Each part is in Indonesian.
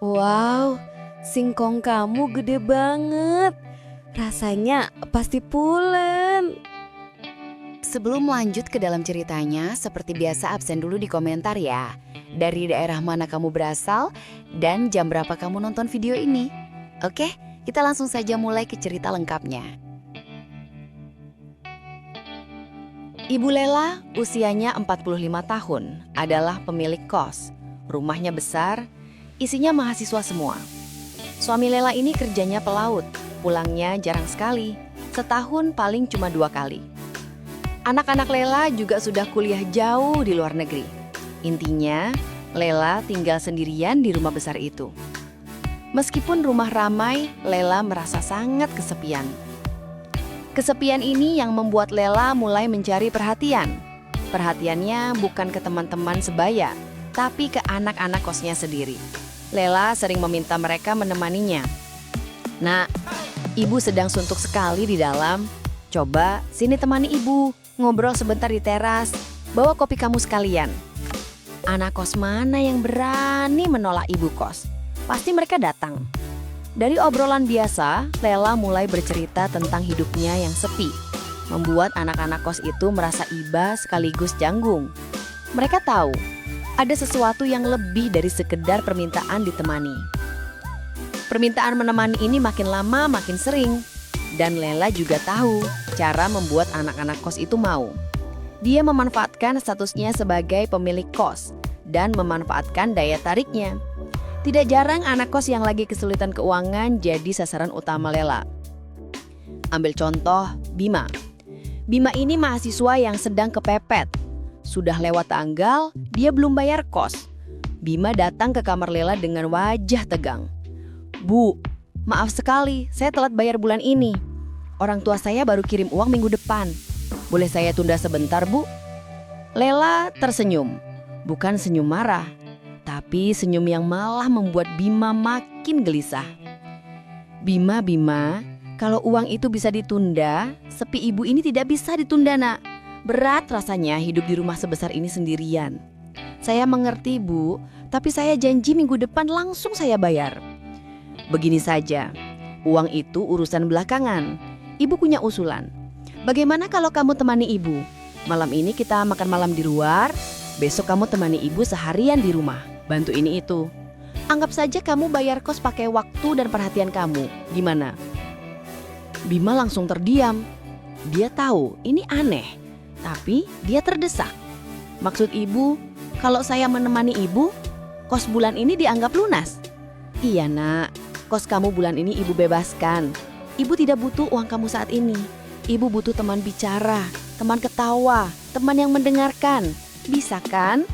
Wow, singkong kamu gede banget. Rasanya pasti pulen. Sebelum lanjut ke dalam ceritanya, seperti biasa absen dulu di komentar ya. Dari daerah mana kamu berasal dan jam berapa kamu nonton video ini. Oke, kita langsung saja mulai ke cerita lengkapnya. Ibu Lela, usianya 45 tahun, adalah pemilik kos. Rumahnya besar, isinya mahasiswa semua. Suami Lela ini kerjanya pelaut, pulangnya jarang sekali, setahun paling cuma 2 kali. Anak-anak Lela juga sudah kuliah jauh di luar negeri. Intinya, Lela tinggal sendirian di rumah besar itu. Meskipun rumah ramai, Lela merasa sangat kesepian. Kesepian ini yang membuat Lela mulai mencari perhatian. Perhatiannya bukan ke teman-teman sebaya, tapi ke anak-anak kosnya sendiri. Lela sering meminta mereka menemaninya. "Nak, ibu sedang suntuk sekali di dalam. Coba sini temani ibu, ngobrol sebentar di teras. Bawa kopi kamu sekalian." Anak kos mana yang berani menolak ibu kos? Pasti mereka datang. Dari obrolan biasa, Lela mulai bercerita tentang hidupnya yang sepi, membuat anak-anak kos itu merasa iba sekaligus canggung. Mereka tahu ada sesuatu yang lebih dari sekedar permintaan ditemani. Permintaan menemani ini makin lama makin sering, dan Lela juga tahu cara membuat anak-anak kos itu mau. Dia memanfaatkan statusnya sebagai pemilik kos dan memanfaatkan daya tariknya. Tidak jarang anak kos yang lagi kesulitan keuangan jadi sasaran utama Lela. Ambil contoh Bima. Bima ini mahasiswa yang sedang kepepet. Sudah lewat tanggal, dia belum bayar kos. Bima datang ke kamar Lela dengan wajah tegang. "Bu, maaf sekali, saya telat bayar bulan ini. Orang tua saya baru kirim uang minggu depan. Boleh saya tunda sebentar, Bu?" Lela tersenyum. Bukan senyum marah, tapi senyum yang malah membuat Bima makin gelisah. Bima, kalau uang itu bisa ditunda, sepi ibu ini tidak bisa ditunda, Nak. Berat rasanya hidup di rumah sebesar ini sendirian. Saya mengerti, Bu, tapi saya janji minggu depan langsung saya bayar. Begini saja, uang itu urusan belakangan. Ibu punya usulan. Bagaimana kalau kamu temani ibu? Malam ini kita makan malam di luar, besok kamu temani ibu seharian di rumah. Bantu ini itu. Anggap saja kamu bayar kos pakai waktu dan perhatian kamu. Gimana? Bima langsung terdiam. Dia tahu ini aneh, tapi dia terdesak. Maksud ibu, kalau saya menemani ibu, kos bulan ini dianggap lunas? Iya, Nak. Kos kamu bulan ini ibu bebaskan. Ibu tidak butuh uang kamu saat ini. Ibu butuh teman bicara, teman ketawa, teman yang mendengarkan. Bisa kan?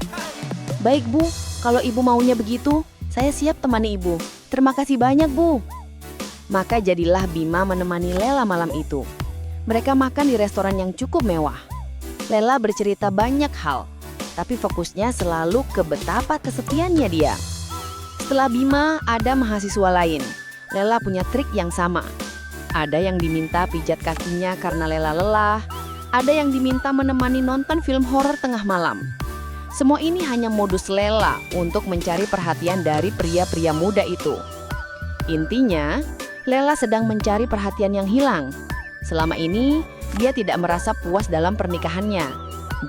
Baik, Bu. Kalau ibu maunya begitu, saya siap temani ibu. Terima kasih banyak, Bu. Maka jadilah Bima menemani Lela malam itu. Mereka makan di restoran yang cukup mewah. Lela bercerita banyak hal, tapi fokusnya selalu ke betapa kesepiannya dia. Setelah Bima, ada mahasiswa lain. Lela punya trik yang sama. Ada yang diminta pijat kakinya karena Lela lelah. Ada yang diminta menemani nonton film horor tengah malam. Semua ini hanya modus Lela untuk mencari perhatian dari pria-pria muda itu. Intinya, Lela sedang mencari perhatian yang hilang. Selama ini, dia tidak merasa puas dalam pernikahannya.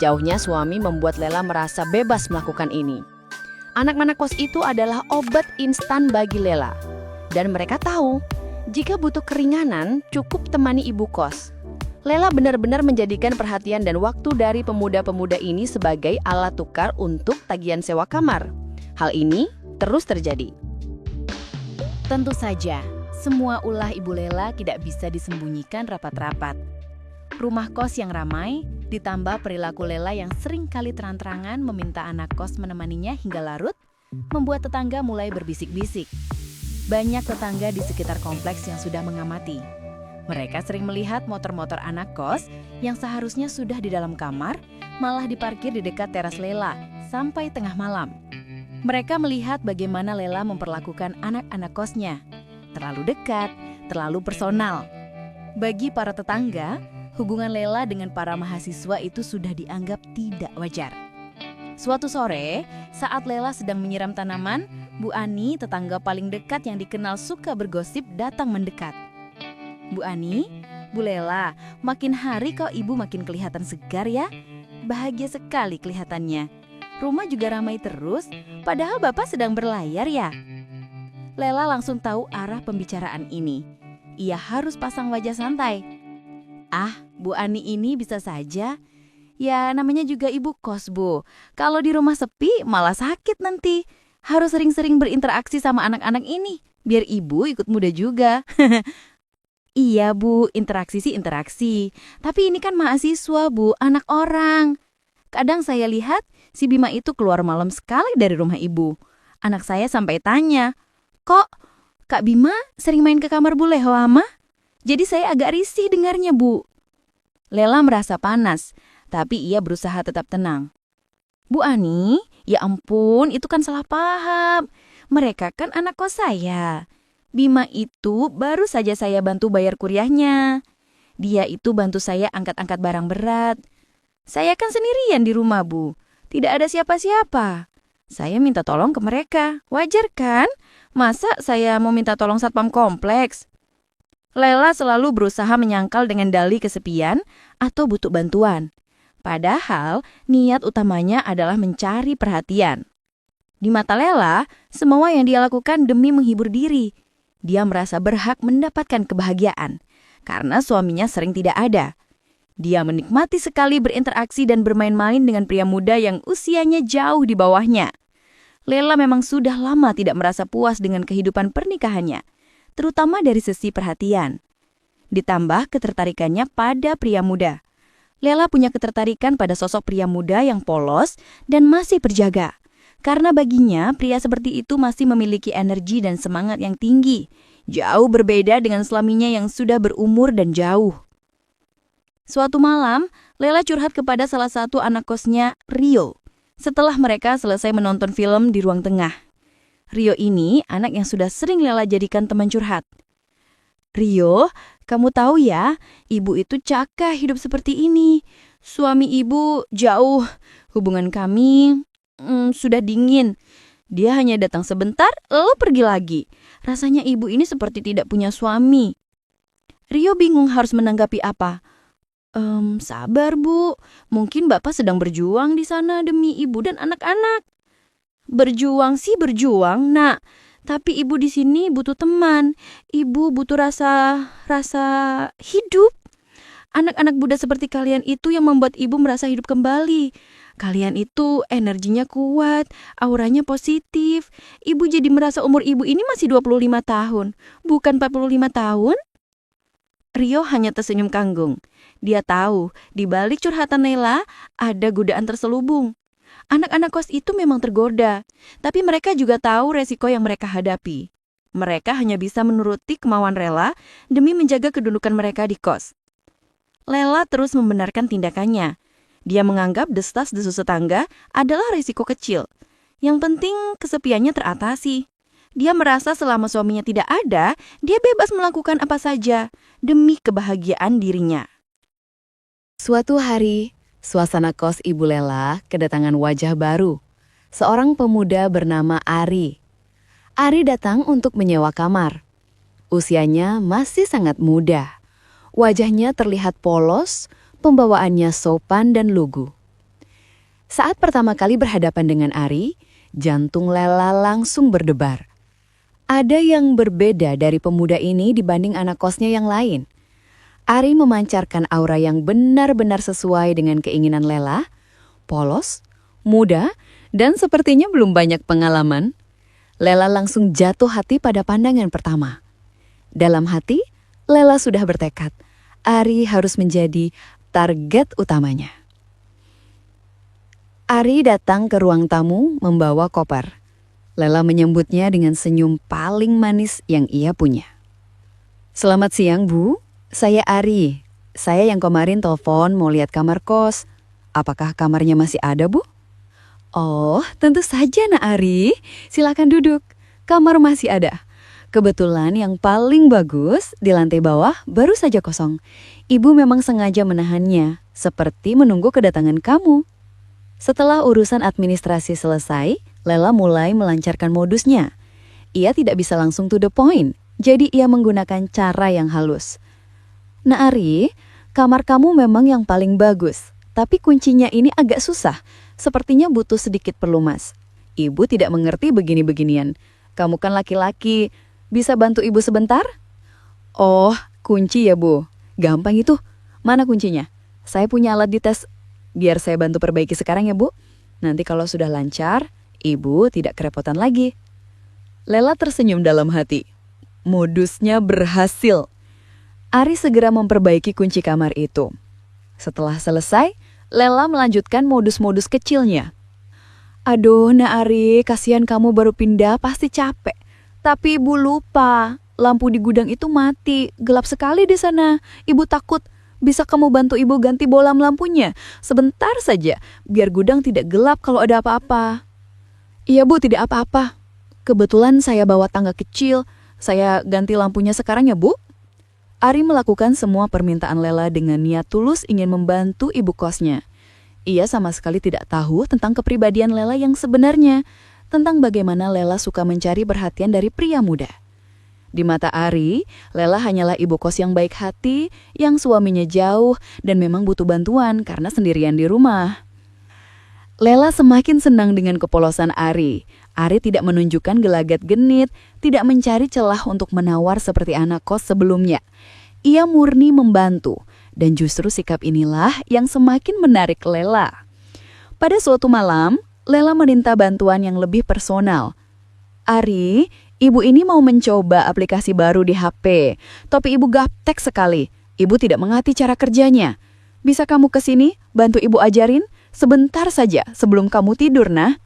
Jauhnya suami membuat Lela merasa bebas melakukan ini. Anak-anak kos itu adalah obat instan bagi Lela. Dan mereka tahu, jika butuh keringanan, cukup temani ibu kos. Lela benar-benar menjadikan perhatian dan waktu dari pemuda-pemuda ini sebagai alat tukar untuk tagihan sewa kamar. Hal ini terus terjadi. Tentu saja, semua ulah Ibu Lela tidak bisa disembunyikan rapat-rapat. Rumah kos yang ramai, ditambah perilaku Lela yang sering kali terang-terangan meminta anak kos menemaninya hingga larut, membuat tetangga mulai berbisik-bisik. Banyak tetangga di sekitar kompleks yang sudah mengamati. Mereka sering melihat motor-motor anak kos yang seharusnya sudah di dalam kamar, malah diparkir di dekat teras Lela sampai tengah malam. Mereka melihat bagaimana Lela memperlakukan anak-anak kosnya. Terlalu dekat, terlalu personal. Bagi para tetangga, hubungan Lela dengan para mahasiswa itu sudah dianggap tidak wajar. Suatu sore, saat Lela sedang menyiram tanaman, Bu Ani, tetangga paling dekat yang dikenal suka bergosip, datang mendekat. Bu Ani, Bu Lela, makin hari kok ibu makin kelihatan segar ya. Bahagia sekali kelihatannya. Rumah juga ramai terus, padahal bapak sedang berlayar ya. Lela langsung tahu arah pembicaraan ini. Ia harus pasang wajah santai. Ah, Bu Ani ini bisa saja. Ya namanya juga ibu kos, Bu. Kalau di rumah sepi malah sakit nanti. Harus sering-sering berinteraksi sama anak-anak ini, biar ibu ikut muda juga. Iya Bu, interaksi sih interaksi. Tapi ini kan mahasiswa Bu, anak orang. Kadang saya lihat si Bima itu keluar malam sekali dari rumah ibu. Anak saya sampai tanya, "Kok Kak Bima sering main ke kamar Bu Lehoama?" Jadi saya agak risih dengarnya Bu. Lela merasa panas, tapi ia berusaha tetap tenang. Bu Ani, ya ampun itu kan salah paham. Mereka kan anak kos saya. Bima itu baru saja saya bantu bayar kuliahnya. Dia itu bantu saya angkat-angkat barang berat. Saya kan sendirian di rumah Bu. Tidak ada siapa-siapa. Saya minta tolong ke mereka. Wajar kan? Masa saya mau minta tolong satpam kompleks? Lela selalu berusaha menyangkal dengan dalih kesepian atau butuh bantuan. Padahal niat utamanya adalah mencari perhatian. Di mata Lela, semua yang dia lakukan demi menghibur diri. Dia merasa berhak mendapatkan kebahagiaan karena suaminya sering tidak ada. Dia menikmati sekali berinteraksi dan bermain-main dengan pria muda yang usianya jauh di bawahnya. Lela memang sudah lama tidak merasa puas dengan kehidupan pernikahannya, terutama dari sisi perhatian. Ditambah ketertarikannya pada pria muda. Lela punya ketertarikan pada sosok pria muda yang polos dan masih berjaga. Karena baginya, pria seperti itu masih memiliki energi dan semangat yang tinggi. Jauh berbeda dengan suaminya yang sudah berumur dan jauh. Suatu malam, Lela curhat kepada salah satu anak kosnya, Rio. Setelah mereka selesai menonton film di ruang tengah. Rio ini anak yang sudah sering Lela jadikan teman curhat. "Rio, kamu tahu ya, ibu itu cakap hidup seperti ini. Suami ibu jauh, hubungan kami sudah dingin. Dia hanya datang sebentar, lalu pergi lagi. Rasanya ibu ini seperti tidak punya suami." Rio bingung harus menanggapi apa. Sabar Bu, mungkin Bapak sedang berjuang di sana demi ibu dan anak-anak." "Berjuang sih berjuang, Nak. Tapi ibu di sini butuh teman. Ibu butuh rasa hidup. Anak-anak muda seperti kalian itu yang membuat ibu merasa hidup kembali. Kalian itu energinya kuat, auranya positif. Ibu jadi merasa umur ibu ini masih 25 tahun, bukan 45 tahun." Rio hanya tersenyum kanggung. Dia tahu, di balik curhatan Lela ada godaan terselubung. Anak-anak kos itu memang tergoda, tapi mereka juga tahu resiko yang mereka hadapi. Mereka hanya bisa menuruti kemauan Lela demi menjaga kedudukan mereka di kos. Lela terus membenarkan tindakannya. Dia menganggap desas-desus tetangga adalah risiko kecil. Yang penting kesepiannya teratasi. Dia merasa selama suaminya tidak ada, dia bebas melakukan apa saja demi kebahagiaan dirinya. Suatu hari, suasana kos Ibu Lela kedatangan wajah baru. Seorang pemuda bernama Ari. Ari datang untuk menyewa kamar. Usianya masih sangat muda. Wajahnya terlihat polos, pembawaannya sopan dan lugu. Saat pertama kali berhadapan dengan Ari, jantung Lela langsung berdebar. Ada yang berbeda dari pemuda ini dibanding anak kosnya yang lain. Ari memancarkan aura yang benar-benar sesuai dengan keinginan Lela, polos, muda, dan sepertinya belum banyak pengalaman. Lela langsung jatuh hati pada pandangan pertama. Dalam hati, Lela sudah bertekad, Ari harus menjadi target utamanya. Ari datang ke ruang tamu membawa koper. Lela menyambutnya dengan senyum paling manis yang ia punya. "Selamat siang, Bu. Saya Ari. Saya yang kemarin telepon mau lihat kamar kos. Apakah kamarnya masih ada, Bu?" "Oh, tentu saja, Nak Ari. Silakan duduk. Kamar masih ada. Kebetulan yang paling bagus di lantai bawah baru saja kosong. Ibu memang sengaja menahannya, seperti menunggu kedatangan kamu." Setelah urusan administrasi selesai, Lela mulai melancarkan modusnya. Ia tidak bisa langsung to the point, jadi ia menggunakan cara yang halus. Nah Ari, kamar kamu memang yang paling bagus, tapi kuncinya ini agak susah. Sepertinya butuh sedikit pelumas. Ibu tidak mengerti begini-beginian. Kamu kan laki-laki, bisa bantu ibu sebentar? Oh, kunci ya Bu. Gampang itu. Mana kuncinya? Saya punya alat dites. Biar saya bantu perbaiki sekarang ya Bu. Nanti kalau sudah lancar, ibu tidak kerepotan lagi. Lela tersenyum dalam hati. Modusnya berhasil. Ari segera memperbaiki kunci kamar itu. Setelah selesai, Lela melanjutkan modus-modus kecilnya. Aduh, Nak Ari, kasihan kamu baru pindah, pasti capek. Tapi ibu lupa, lampu di gudang itu mati, gelap sekali di sana. Ibu takut. Bisa kamu bantu ibu ganti bolam lampunya? Sebentar saja, biar gudang tidak gelap kalau ada apa-apa. Iya Bu, tidak apa-apa. Kebetulan saya bawa tangga kecil. Saya ganti lampunya sekarang ya Bu. Ari melakukan semua permintaan Lela dengan niat tulus ingin membantu ibu kosnya. Ia sama sekali tidak tahu tentang kepribadian Lela yang sebenarnya, tentang bagaimana Lela suka mencari perhatian dari pria muda. Di mata Ari, Lela hanyalah ibu kos yang baik hati, yang suaminya jauh dan memang butuh bantuan karena sendirian di rumah. Lela semakin senang dengan kepolosan Ari. Ari tidak menunjukkan gelagat genit, tidak mencari celah untuk menawar seperti anak kos sebelumnya. Ia murni membantu, dan justru sikap inilah yang semakin menarik Lela. Pada suatu malam, Lela meminta bantuan yang lebih personal. Ari, ibu ini mau mencoba aplikasi baru di HP, tapi ibu gaptek sekali. Ibu tidak mengerti cara kerjanya. Bisa kamu ke sini, bantu ibu ajarin? Sebentar saja sebelum kamu tidur, nah.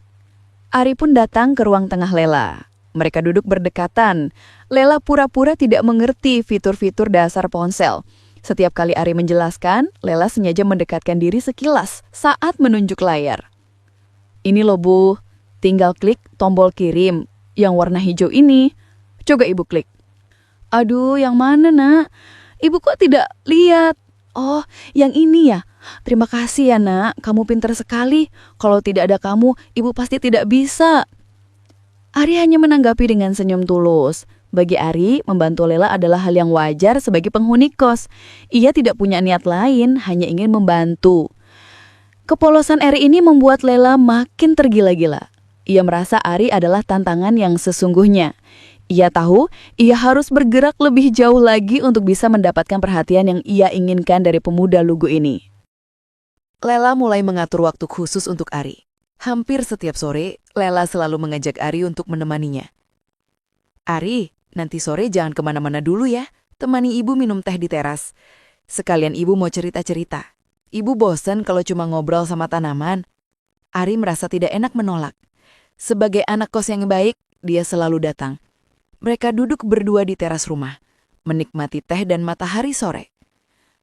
Ari pun datang ke ruang tengah Lela. Mereka duduk berdekatan. Lela pura-pura tidak mengerti fitur-fitur dasar ponsel. Setiap kali Ari menjelaskan, Lela sengaja mendekatkan diri sekilas saat menunjuk layar. Ini loh Bu, tinggal klik tombol kirim yang warna hijau ini. Coba ibu klik. Aduh, yang mana nak? Ibu kok tidak lihat? Oh, yang ini ya. Terima kasih ya nak, kamu pintar sekali. Kalau tidak ada kamu, ibu pasti tidak bisa. Ari hanya menanggapi dengan senyum tulus. Bagi Ari, membantu Lela adalah hal yang wajar sebagai penghuni kos. Ia tidak punya niat lain, hanya ingin membantu. Kepolosan Ari ini membuat Lela makin tergila-gila. Ia merasa Ari adalah tantangan yang sesungguhnya. Ia tahu ia harus bergerak lebih jauh lagi untuk bisa mendapatkan perhatian yang ia inginkan dari pemuda lugu ini. Lela mulai mengatur waktu khusus untuk Ari. Hampir setiap sore, Lela selalu mengajak Ari untuk menemaninya. Ari, nanti sore jangan kemana-mana dulu ya. Temani ibu minum teh di teras. Sekalian ibu mau cerita-cerita. Ibu bosan kalau cuma ngobrol sama tanaman. Ari merasa tidak enak menolak. Sebagai anak kos yang baik, dia selalu datang. Mereka duduk berdua di teras rumah, menikmati teh dan matahari sore.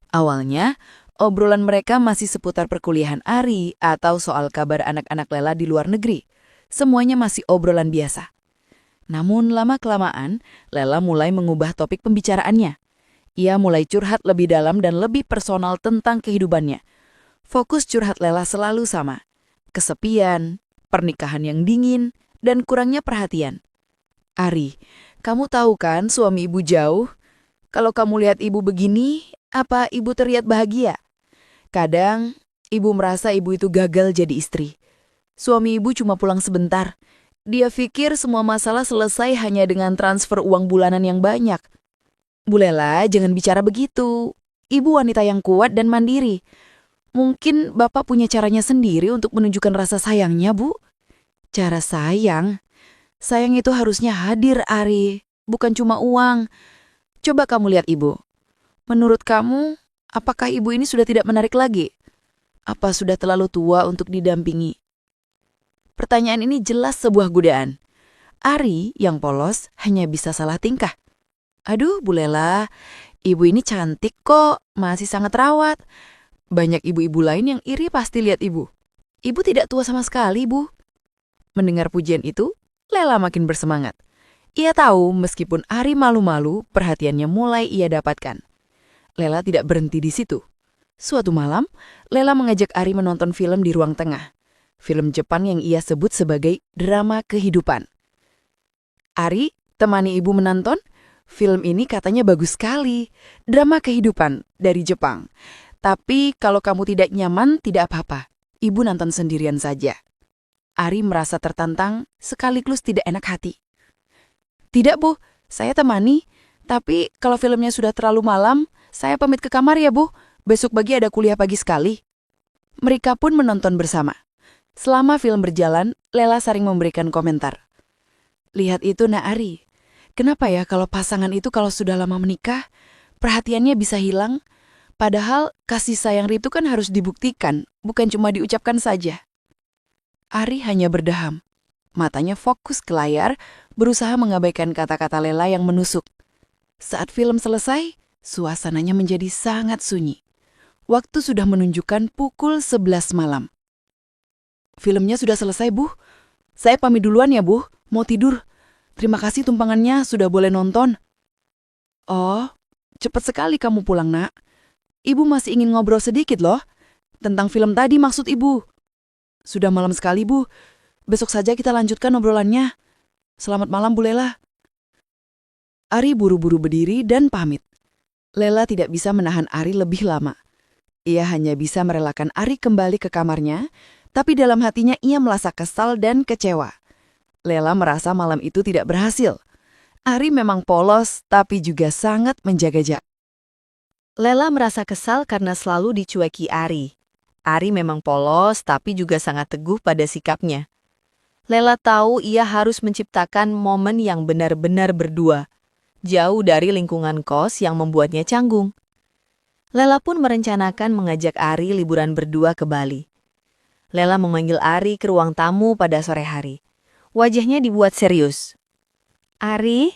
Awalnya, obrolan mereka masih seputar perkuliahan Ari atau soal kabar anak-anak Lela di luar negeri. Semuanya masih obrolan biasa. Namun lama-kelamaan, Lela mulai mengubah topik pembicaraannya. Ia mulai curhat lebih dalam dan lebih personal tentang kehidupannya. Fokus curhat Lela selalu sama. Kesepian, pernikahan yang dingin, dan kurangnya perhatian. Ari, kamu tahu kan suami ibu jauh? Kalau kamu lihat ibu begini, apa ibu terlihat bahagia? Kadang, ibu merasa ibu itu gagal jadi istri. Suami ibu cuma pulang sebentar. Dia pikir semua masalah selesai hanya dengan transfer uang bulanan yang banyak. Bu Lela, jangan bicara begitu. Ibu wanita yang kuat dan mandiri. Mungkin Bapak punya caranya sendiri untuk menunjukkan rasa sayangnya, Bu. Cara sayang? Sayang itu harusnya hadir, Ari. Bukan cuma uang. Coba kamu lihat ibu. Menurut kamu, apakah ibu ini sudah tidak menarik lagi? Apa sudah terlalu tua untuk didampingi? Pertanyaan ini jelas sebuah godaan. Ari yang polos hanya bisa salah tingkah. Aduh, Bu Lela, ibu ini cantik kok, masih sangat rawat. Banyak ibu-ibu lain yang iri pasti lihat ibu. Ibu tidak tua sama sekali, Bu. Mendengar pujian itu, Lela makin bersemangat. Ia tahu meskipun Ari malu-malu, perhatiannya mulai ia dapatkan. Lela tidak berhenti di situ. Suatu malam, Lela mengajak Ari menonton film di ruang tengah. film Jepang yang ia sebut sebagai drama kehidupan. Ari, temani ibu menonton. Film ini katanya bagus sekali. Drama kehidupan dari Jepang. Tapi kalau kamu tidak nyaman, tidak apa-apa. Ibu nonton sendirian saja. Ari merasa tertantang, sekaligus tidak enak hati. Tidak, Bu. Saya temani. Tapi kalau filmnya sudah terlalu malam, saya pamit ke kamar ya, Bu. Besok pagi ada kuliah pagi sekali. Mereka pun menonton bersama. Selama film berjalan, Lela sering memberikan komentar. Lihat itu, Nak Ari. Kenapa ya kalau pasangan itu kalau sudah lama menikah, perhatiannya bisa hilang? Padahal kasih sayang itu kan harus dibuktikan, bukan cuma diucapkan saja. Ari hanya berdeham. Matanya fokus ke layar, berusaha mengabaikan kata-kata Lela yang menusuk. Saat film selesai, suasananya menjadi sangat sunyi. Waktu sudah menunjukkan pukul 11 malam. Filmnya sudah selesai, Bu. Saya pamit duluan ya, Bu. Mau tidur. Terima kasih tumpangannya sudah boleh nonton. Oh, cepat sekali kamu pulang, Nak. Ibu masih ingin ngobrol sedikit loh. Tentang film tadi maksud Ibu. Sudah malam sekali, Bu. Besok saja kita lanjutkan obrolannya. Selamat malam, Bu Lela. Ari buru-buru berdiri dan pamit. Lela tidak bisa menahan Ari lebih lama. Ia hanya bisa merelakan Ari kembali ke kamarnya, tapi dalam hatinya ia merasa kesal dan kecewa. Lela merasa malam itu tidak berhasil. Ari memang polos, tapi juga sangat menjaga jarak. Lela merasa kesal karena selalu dicueki Ari. Ari memang polos, tapi juga sangat teguh pada sikapnya. Lela tahu ia harus menciptakan momen yang benar-benar berdua, jauh dari lingkungan kos yang membuatnya canggung. Lela pun merencanakan mengajak Ari liburan berdua ke Bali. Lela memanggil Ari ke ruang tamu pada sore hari. Wajahnya dibuat serius. Ari,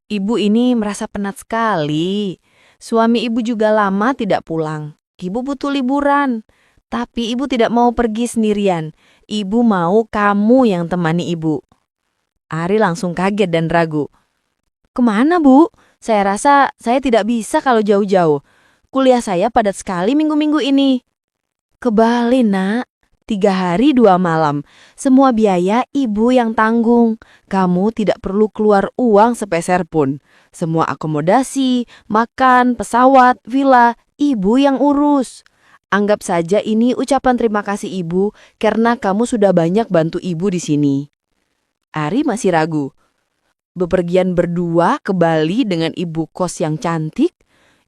ibu ini merasa penat sekali. Suami ibu juga lama tidak pulang. Ibu butuh liburan. Tapi ibu tidak mau pergi sendirian. Ibu mau kamu yang temani ibu. Ari langsung kaget dan ragu. Kemana, Bu? Saya rasa saya tidak bisa kalau jauh-jauh. Kuliah saya padat sekali minggu-minggu ini. Ke Bali, Nak. 3 hari 2 malam. Semua biaya ibu yang tanggung. Kamu tidak perlu keluar uang sepeser pun. Semua akomodasi, makan, pesawat, villa, ibu yang urus. Anggap saja ini ucapan terima kasih ibu karena kamu sudah banyak bantu ibu di sini. Ari masih ragu. Bepergian berdua ke Bali dengan ibu kos yang cantik?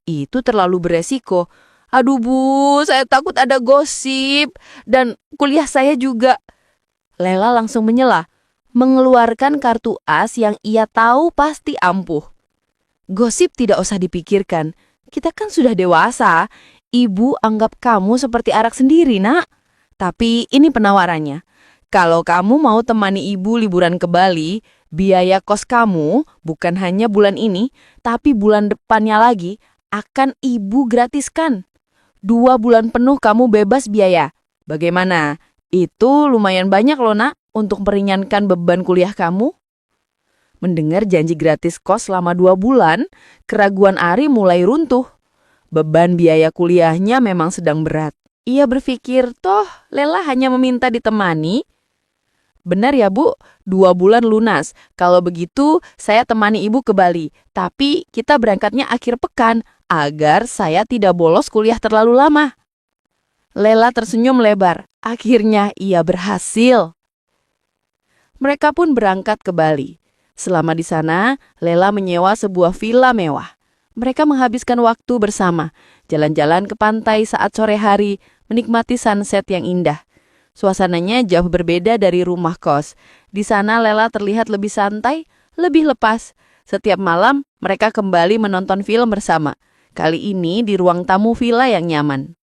Itu terlalu beresiko. Aduh, Bu, saya takut ada gosip. Dan kuliah saya juga. Lela langsung menyela, mengeluarkan kartu as yang ia tahu pasti ampuh. Gosip tidak usah dipikirkan. Kita kan sudah dewasa. Ibu anggap kamu seperti anak sendiri, Nak. Tapi ini penawarannya. Kalau kamu mau temani ibu liburan ke Bali, biaya kos kamu bukan hanya bulan ini, tapi bulan depannya lagi akan ibu gratiskan. 2 bulan penuh kamu bebas biaya. Bagaimana? Itu lumayan banyak loh, Nak, untuk meringankan beban kuliah kamu. Mendengar janji gratis kos selama 2 bulan, keraguan Ari mulai runtuh. Beban biaya kuliahnya memang sedang berat. Ia berpikir, toh Lela hanya meminta ditemani. Benar ya, Bu, 2 bulan lunas. Kalau begitu, saya temani ibu ke Bali. Tapi kita berangkatnya akhir pekan, agar saya tidak bolos kuliah terlalu lama. Lela tersenyum lebar. Akhirnya ia berhasil. Mereka pun berangkat ke Bali. Selama di sana, Lela menyewa sebuah villa mewah. Mereka menghabiskan waktu bersama, jalan-jalan ke pantai saat sore hari, menikmati sunset yang indah. Suasananya jauh berbeda dari rumah kos. Di sana Lela terlihat lebih santai, lebih lepas. Setiap malam mereka kembali menonton film bersama. Kali ini di ruang tamu villa yang nyaman.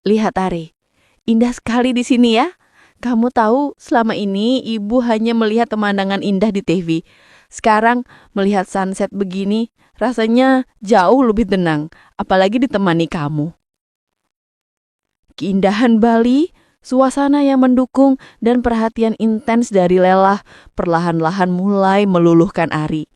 Lihat Ari, indah sekali di sini ya. Kamu tahu selama ini ibu hanya melihat pemandangan indah di TV. Sekarang melihat sunset begini rasanya jauh lebih tenang, apalagi ditemani kamu. Keindahan Bali, suasana yang mendukung, dan perhatian intens dari Lela perlahan-lahan mulai meluluhkan Ari.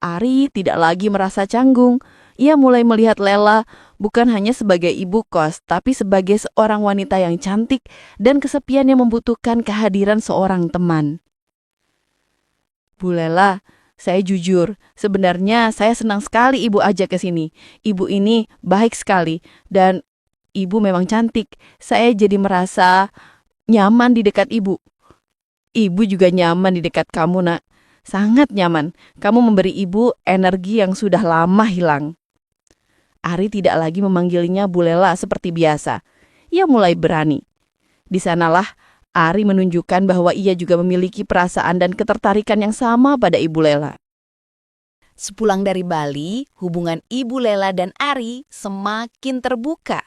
Ari tidak lagi merasa canggung. Ia mulai melihat Lela bukan hanya sebagai ibu kos, tapi sebagai seorang wanita yang cantik dan kesepian yang membutuhkan kehadiran seorang teman. Bu Lela, saya jujur, sebenarnya saya senang sekali ibu ajak ke sini. Ibu ini baik sekali dan ibu memang cantik. Saya jadi merasa nyaman di dekat ibu. Ibu juga nyaman di dekat kamu, Nak. Sangat nyaman. Kamu memberi ibu energi yang sudah lama hilang. Ari tidak lagi memanggilnya Bu Lela seperti biasa. Ia mulai berani. Di sanalah Ari menunjukkan bahwa ia juga memiliki perasaan dan ketertarikan yang sama pada Ibu Lela. Sepulang dari Bali, hubungan Ibu Lela dan Ari semakin terbuka.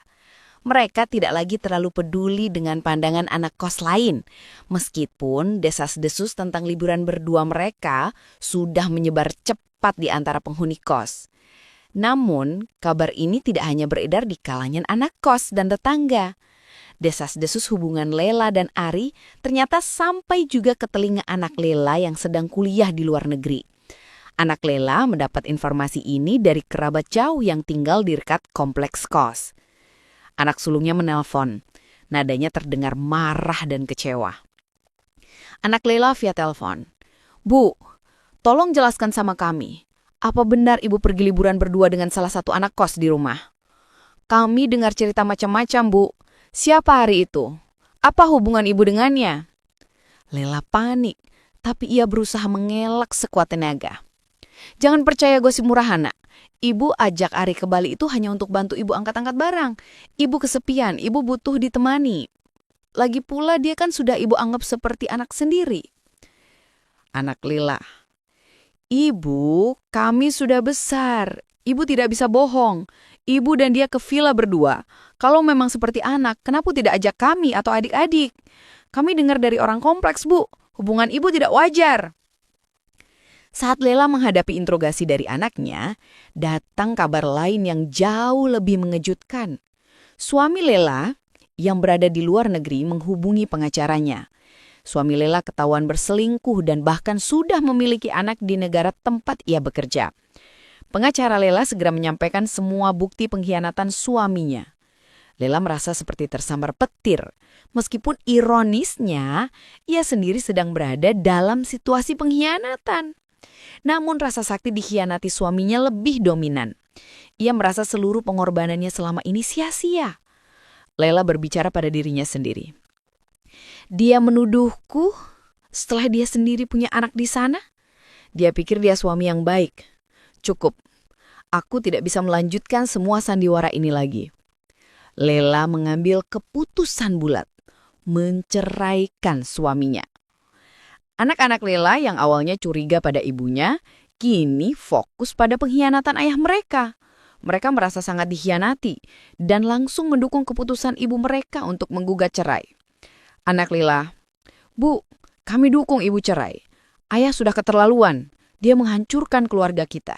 Mereka tidak lagi terlalu peduli dengan pandangan anak kos lain. Meskipun desas-desus tentang liburan berdua mereka sudah menyebar cepat di antara penghuni kos. Namun, kabar ini tidak hanya beredar di kalangan anak kos dan tetangga. Desas-desus hubungan Lela dan Ari ternyata sampai juga ke telinga anak Lela yang sedang kuliah di luar negeri. Anak Lela mendapat informasi ini dari kerabat jauh yang tinggal di dekat kompleks kos. Anak sulungnya menelpon. Nadanya terdengar marah dan kecewa. Anak Lela via telepon. "Bu, tolong jelaskan sama kami. Apa benar ibu pergi liburan berdua dengan salah satu anak kos di rumah? Kami dengar cerita macam-macam, Bu. Siapa Ari itu? Apa hubungan ibu dengannya?" Lela panik, tapi ia berusaha mengelak sekuat tenaga. "Jangan percaya gosip murahan, Nak. Ibu ajak Ari ke Bali itu hanya untuk bantu ibu angkat-angkat barang. Ibu kesepian, ibu butuh ditemani. Lagi pula dia kan sudah ibu anggap seperti anak sendiri." Anak Lela. "Ibu, kami sudah besar. Ibu tidak bisa bohong. Ibu dan dia ke villa berdua. Kalau memang seperti anak, kenapa tidak ajak kami atau adik-adik? Kami dengar dari orang kompleks, Bu. Hubungan ibu tidak wajar." Saat Lela menghadapi interogasi dari anaknya, datang kabar lain yang jauh lebih mengejutkan. Suami Lela yang berada di luar negeri menghubungi pengacaranya. Suami Lela ketahuan berselingkuh dan bahkan sudah memiliki anak di negara tempat ia bekerja. Pengacara Lela segera menyampaikan semua bukti pengkhianatan suaminya. Lela merasa seperti tersambar petir. Meskipun ironisnya, ia sendiri sedang berada dalam situasi pengkhianatan. Namun rasa sakti dikhianati suaminya lebih dominan. Ia merasa seluruh pengorbanannya selama ini sia-sia. Lela berbicara pada dirinya sendiri. Dia menuduhku setelah dia sendiri punya anak di sana. Dia pikir dia suami yang baik. Cukup. Aku tidak bisa melanjutkan semua sandiwara ini lagi. Lela mengambil keputusan bulat. Menceraikan suaminya. Anak-anak Lela yang awalnya curiga pada ibunya, kini fokus pada pengkhianatan ayah mereka. Mereka merasa sangat dikhianati dan langsung mendukung keputusan ibu mereka untuk menggugat cerai. Anak Lela, "Bu, kami dukung ibu cerai. Ayah sudah keterlaluan. Dia menghancurkan keluarga kita.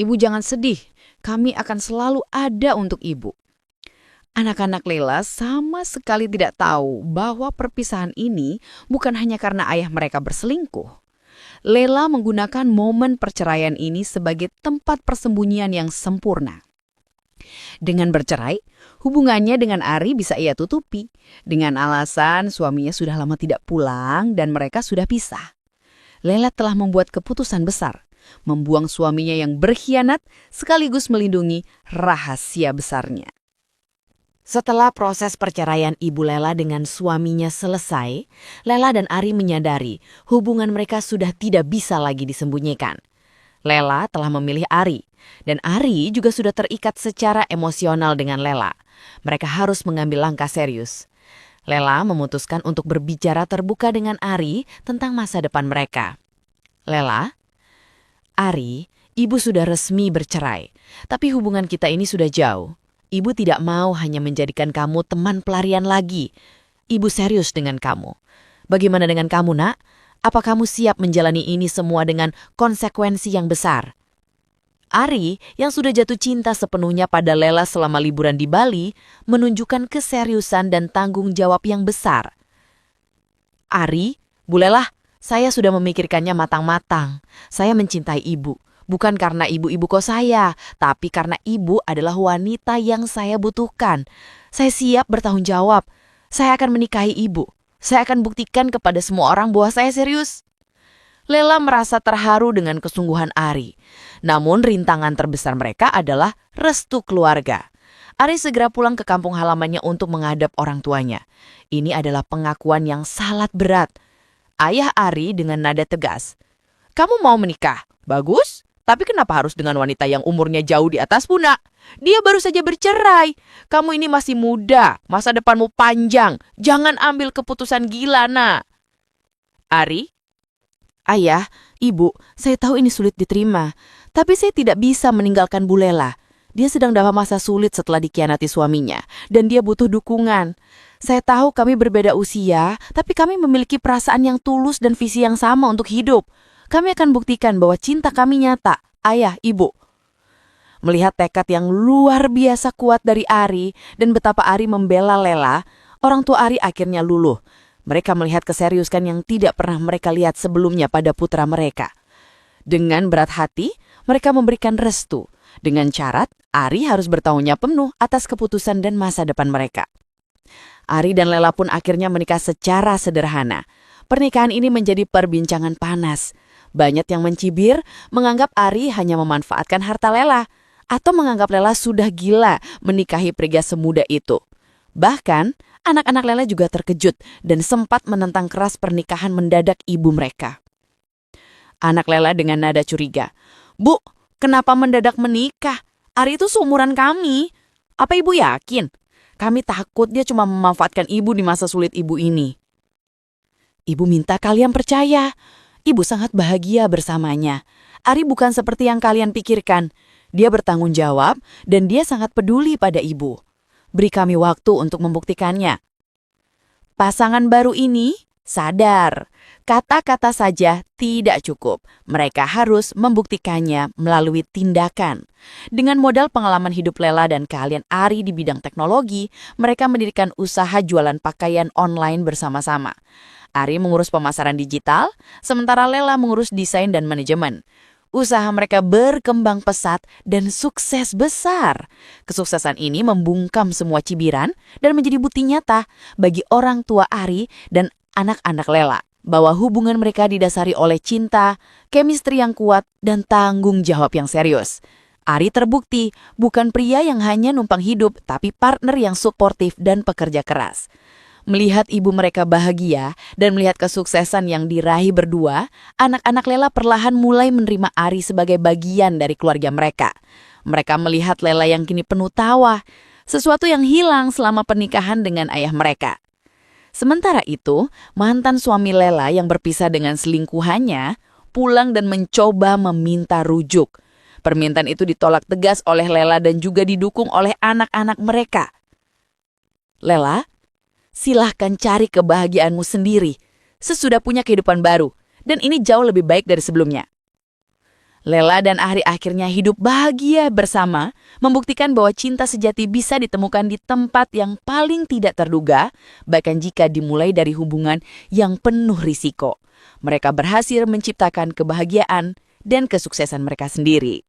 Ibu jangan sedih, kami akan selalu ada untuk ibu." Anak-anak Lela sama sekali tidak tahu bahwa perpisahan ini bukan hanya karena ayah mereka berselingkuh. Lela menggunakan momen perceraian ini sebagai tempat persembunyian yang sempurna. Dengan bercerai, hubungannya dengan Ari bisa ia tutupi dengan alasan suaminya sudah lama tidak pulang dan mereka sudah pisah. Lela telah membuat keputusan besar, membuang suaminya yang berkhianat sekaligus melindungi rahasia besarnya. Setelah proses perceraian Ibu Lela dengan suaminya selesai, Lela dan Ari menyadari hubungan mereka sudah tidak bisa lagi disembunyikan. Lela telah memilih Ari, dan Ari juga sudah terikat secara emosional dengan Lela. Mereka harus mengambil langkah serius. Lela memutuskan untuk berbicara terbuka dengan Ari tentang masa depan mereka. "Lela, Ari, ibu sudah resmi bercerai, tapi hubungan kita ini sudah jauh. Ibu tidak mau hanya menjadikan kamu teman pelarian lagi. Ibu serius dengan kamu. Bagaimana dengan kamu, Nak? Apa kamu siap menjalani ini semua dengan konsekuensi yang besar?" Ari, yang sudah jatuh cinta sepenuhnya pada Lela selama liburan di Bali, menunjukkan keseriusan dan tanggung jawab yang besar. "Ari, Bu Lela, saya sudah memikirkannya matang-matang. Saya mencintai ibu. Bukan karena ibu-ibu kos saya, tapi karena ibu adalah wanita yang saya butuhkan. Saya siap bertanggung jawab. Saya akan menikahi ibu. Saya akan buktikan kepada semua orang bahwa saya serius. Lela merasa terharu dengan kesungguhan Ari. Namun rintangan terbesar mereka adalah restu keluarga. Ari segera pulang ke kampung halamannya untuk menghadap orang tuanya. Ini adalah pengakuan yang sangat berat. Ayah Ari dengan nada tegas. "Kamu mau menikah? Bagus. Tapi kenapa harus dengan wanita yang umurnya jauh di atasmu, nak? Dia baru saja bercerai. Kamu ini masih muda, masa depanmu panjang. Jangan ambil keputusan gila, nak." Ari, "Ayah, Ibu, saya tahu ini sulit diterima. Tapi saya tidak bisa meninggalkan Bu Lela. Dia sedang dalam masa sulit setelah dikhianati suaminya. Dan dia butuh dukungan. Saya tahu kami berbeda usia, tapi kami memiliki perasaan yang tulus dan visi yang sama untuk hidup. Kami akan buktikan bahwa cinta kami nyata, Ayah, Ibu." Melihat tekad yang luar biasa kuat dari Ari dan betapa Ari membela Lela, orang tua Ari akhirnya luluh. Mereka melihat keseriusan yang tidak pernah mereka lihat sebelumnya pada putra mereka. Dengan berat hati, mereka memberikan restu. Dengan syarat, Ari harus bertanggung jawab penuh atas keputusan dan masa depan mereka. Ari dan Lela pun akhirnya menikah secara sederhana. Pernikahan ini menjadi perbincangan panas. Banyak yang mencibir, menganggap Ari hanya memanfaatkan harta Lela, atau menganggap Lela sudah gila menikahi pria semuda itu. Bahkan, anak-anak Lela juga terkejut dan sempat menentang keras pernikahan mendadak ibu mereka. Anak Lela dengan nada curiga, "Bu, kenapa mendadak menikah? Ari itu seumuran kami. Apa ibu yakin? Kami takut dia cuma memanfaatkan ibu di masa sulit ibu ini." "Ibu minta kalian percaya. Ibu sangat bahagia bersamanya. Ari bukan seperti yang kalian pikirkan. Dia bertanggung jawab dan dia sangat peduli pada ibu. Beri kami waktu untuk membuktikannya." Pasangan baru ini sadar, kata-kata saja tidak cukup. Mereka harus membuktikannya melalui tindakan. Dengan modal pengalaman hidup Lela dan keahlian Ari di bidang teknologi, mereka mendirikan usaha jualan pakaian online bersama-sama. Ari mengurus pemasaran digital, sementara Lela mengurus desain dan manajemen. Usaha mereka berkembang pesat dan sukses besar. Kesuksesan ini membungkam semua cibiran dan menjadi bukti nyata bagi orang tua Ari dan anak-anak Lela bahwa hubungan mereka didasari oleh cinta, chemistry yang kuat, dan tanggung jawab yang serius. Ari terbukti bukan pria yang hanya numpang hidup, tapi partner yang suportif dan pekerja keras. Melihat ibu mereka bahagia dan melihat kesuksesan yang diraih berdua, anak-anak Lela perlahan mulai menerima Ari sebagai bagian dari keluarga mereka. Mereka melihat Lela yang kini penuh tawa, sesuatu yang hilang selama pernikahan dengan ayah mereka. Sementara itu, mantan suami Lela yang berpisah dengan selingkuhannya pulang dan mencoba meminta rujuk. Permintaan itu ditolak tegas oleh Lela dan juga didukung oleh anak-anak mereka. "Lela, silahkan cari kebahagiaanmu sendiri sesudah punya kehidupan baru, dan ini jauh lebih baik dari sebelumnya." Lela dan Ari akhirnya hidup bahagia bersama, membuktikan bahwa cinta sejati bisa ditemukan di tempat yang paling tidak terduga, bahkan jika dimulai dari hubungan yang penuh risiko. Mereka berhasil menciptakan kebahagiaan dan kesuksesan mereka sendiri.